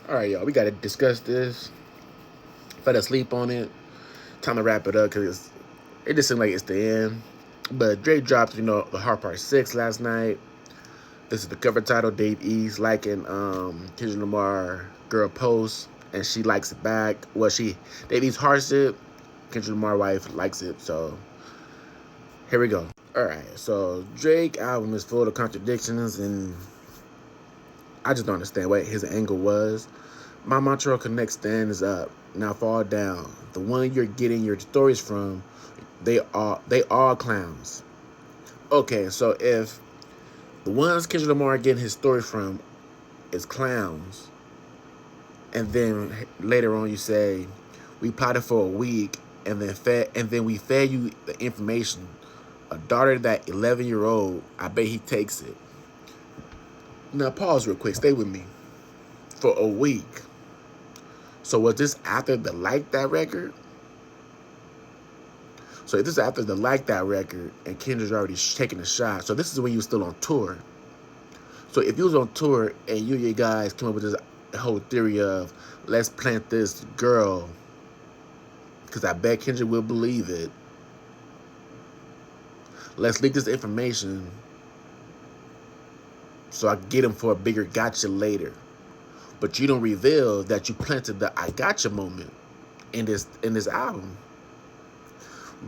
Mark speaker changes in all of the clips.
Speaker 1: All right, y'all. We gotta discuss this. Fell asleep on it. Time to wrap it up because it just seemed like it's the end. But Drake dropped, the Hard Part 6 last night. This is the cover title. Dave East liking Kendrick Lamar girl post, and she likes it back. Well, Dave East hearts it. Kendrick Lamar wife likes it. So here we go. All right. So Drake album is full of contradictions, and I just don't understand what his angle was. My Montreal Connect stand is up. Now fall down. The one you're getting your stories from, they all clowns. Okay, so if the ones Kendrick Lamar getting his story from is clowns, and then later on you say we plotted for a week, and then we fed you the information. A daughter that 11-year-old, I bet he takes it. Now pause real quick. Stay with me for a week. So was this after the Like That record? So if this is after the Like That record and Kendrick's already taking a shot, so this is when you were still on tour. So if you was on tour and you and your guys came up with this whole theory of let's plant this girl, because I bet Kendrick will believe it. Let's leak this information so I can get him for a bigger gotcha later. But you don't reveal that you planted the I gotcha moment in this album.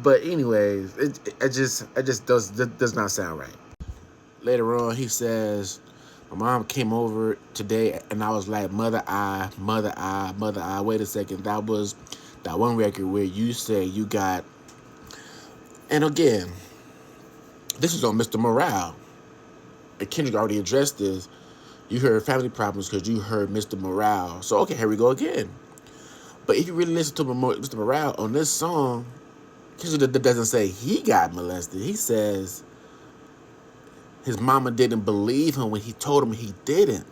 Speaker 1: But anyways, it just does not sound right. Later on, he says, my mom came over today and I was like, mother I. Wait a second, that was that one record where you say you got. And again, this is on Mr. Morale. And Kendrick already addressed this. You heard family problems because you heard Mr. Morale. So, okay, here we go again. But if you really listen to Mr. Morale on this song, Kendrick doesn't say he got molested. He says his mama didn't believe him when he told him he didn't.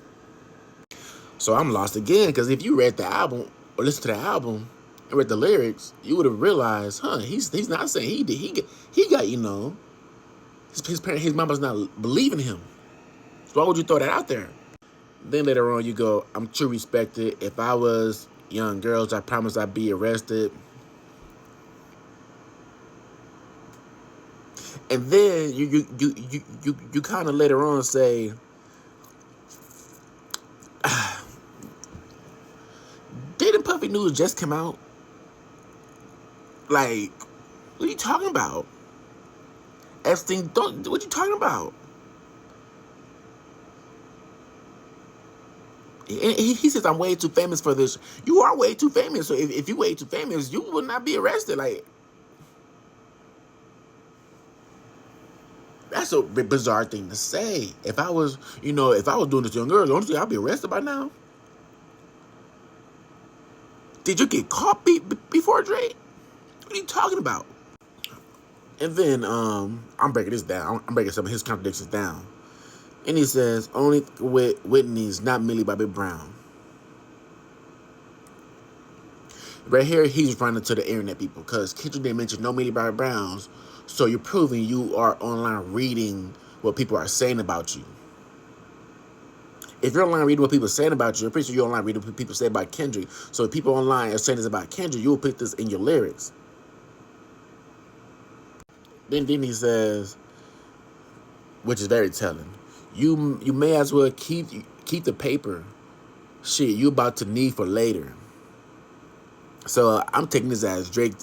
Speaker 1: So I'm lost again, because if you read the album or listened to the album and read the lyrics, you would have realized, he's not saying he did. He got, his mama's not believing him. So why would you throw that out there? Then later on you go, I'm too respected. If I was young girls, I promise I'd be arrested. And then you kind of later on say, didn't Puffy News just come out? Like, what are you talking about? Epstein, what you talking about? He says, I'm way too famous for this. You are way too famous. So if you're way too famous, you will not be arrested. Like, that's a bizarre thing to say. If I was doing this to young girls, honestly, I'd be arrested by now. Did you get caught before Drake? What are you talking about? And then I'm breaking this down. I'm breaking some of his contradictions down. And he says, only with Whitney's, not Millie Bobby Brown. Right here, he's running to the internet people, because Kendrick didn't mention no Millie Bobby Browns. So you're proving you are online reading what people are saying about you. If you're online reading what people are saying about you, I'm pretty sure you're online reading what people say about Kendrick. So if people online are saying this about Kendrick, you will put this in your lyrics. Then he says, which is very telling, you may as well keep the paper. Shit, you about to need for later. So I'm taking this as Drake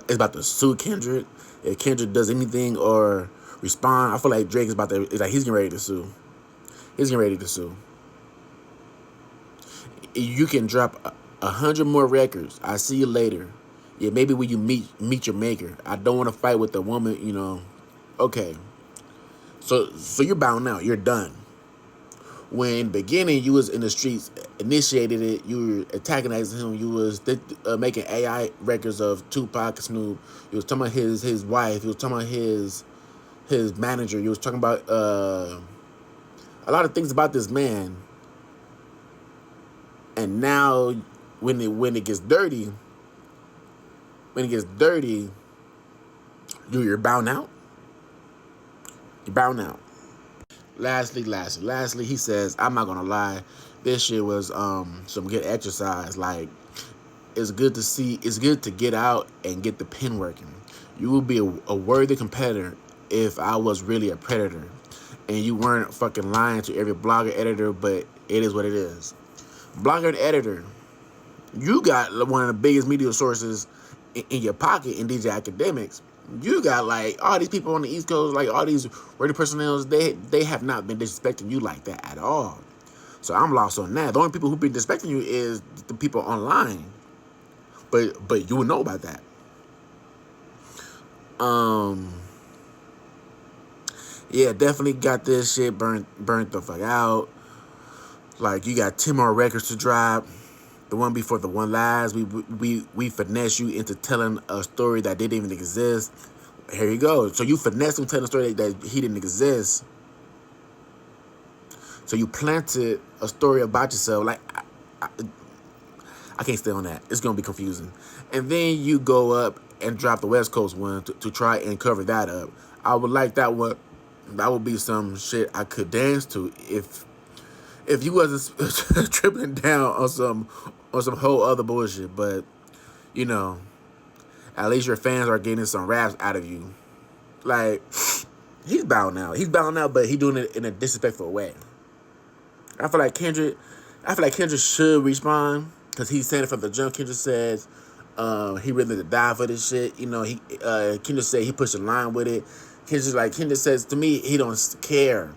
Speaker 1: is about to sue Kendrick. If Kendrick does anything or respond, I feel like Drake is he's getting ready to sue. He's getting ready to sue. You can drop 100 more records. I see you later. Yeah, maybe when you meet your maker. I don't want to fight with a woman, Okay. So you're bound now. You're done. When in the beginning you was in the streets, initiated it, you were antagonizing him. You was making AI records of Tupac, Snoop. You was talking about his wife. You was talking about his manager. You was talking about a lot of things about this man. And now when it gets dirty, you're bound out. You're bound out. Lastly, he says, I'm not gonna lie, This shit was some good exercise. Like, it's good to see. It's good to get out and get the pen working. You will be a worthy competitor if I was really a predator, and you weren't fucking lying to every blogger editor. But it is what it is. Blogger and editor, you got one of the biggest media sources in your pocket in DJ Academics. You got like all these people on the East Coast, like all these radio personnel. They have not been disrespecting you like that at all. So I'm lost on that. The only people who've been disrespecting you is the people online. But you would know about that. Yeah, definitely got this shit burnt the fuck out. Like, you got 10 more records to drop. The one before the one last, we finesse you into telling a story that didn't even exist. Here you go. So you finesse him telling a story that he didn't exist. So you planted a story about yourself. Like, I can't stay on that. It's gonna be confusing. And then you go up and drop the West Coast one to try and cover that up. I would like that one. That would be some shit I could dance to if you wasn't tripling down on some whole other bullshit. But you know, at least your fans are getting some raps out of you. Like, he's bowing out. He's bowing out, but he's doing it in a disrespectful way. I feel like Kendrick should respond because he's saying it from the jump. Kendrick says he really to die for this shit. You know, Kendrick said he pushed a line with it. Kendrick says to me he don't care.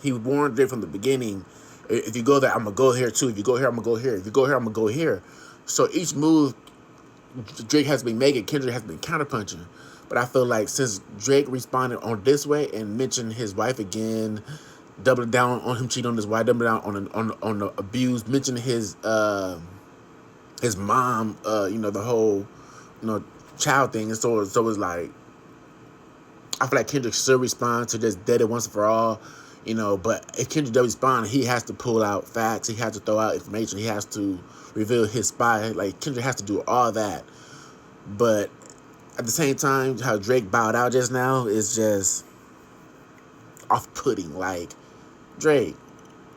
Speaker 1: He warned it from the beginning. If you go there, I'm gonna go here too. If you go here, I'm gonna go here. If you go here, I'm gonna go here. So each move Drake has been making, Kendrick has been counterpunching. But I feel like since Drake responded on this way and mentioned his wife again, doubling down on him cheating on his wife, doubling down on the abuse, mentioning his mom, the whole child thing, and so it's like I feel like Kendrick should respond to this dead it once and for all. But if Kendrick does respond, he has to pull out facts. He has to throw out information. He has to reveal his spy. Like, Kendrick has to do all that. But at the same time, how Drake bowed out just now is just off-putting. Like, Drake,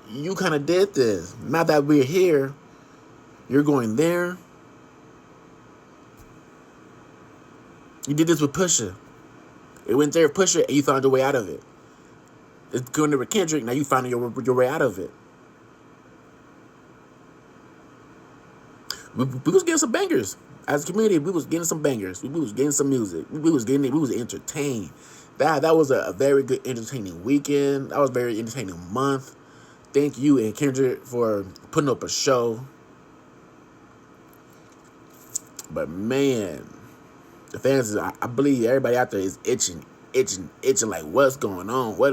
Speaker 1: you kind of did this. Now that we're here, you're going there. You did this with Pusha. It went there with Pusha, and you found your way out of it. It's going there with Kendrick. Now you found your way out of it. We was getting some bangers. As a community, we was getting some bangers. We was getting some music. We was entertained. That was a very good entertaining weekend. That was a very entertaining month. Thank you and Kendrick for putting up a show. But man, the fans, I believe everybody out there is itching, like, what's going on? We're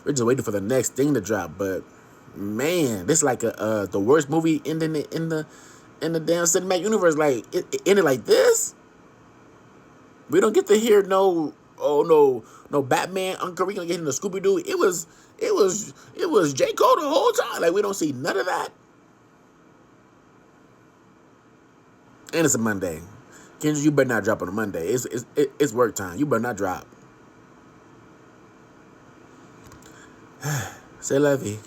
Speaker 1: just waiting for the next thing to drop. But man, this is like the worst movie ending in the damn cinematic universe. Like, it ended like this. We don't get to hear no Batman, Uncle Rico getting the Scooby Doo. It was J. Cole the whole time. Like, we don't see none of that. And it's a Monday. Kendrick, you better not drop on a Monday. It's work time. You better not drop. C'est la vie.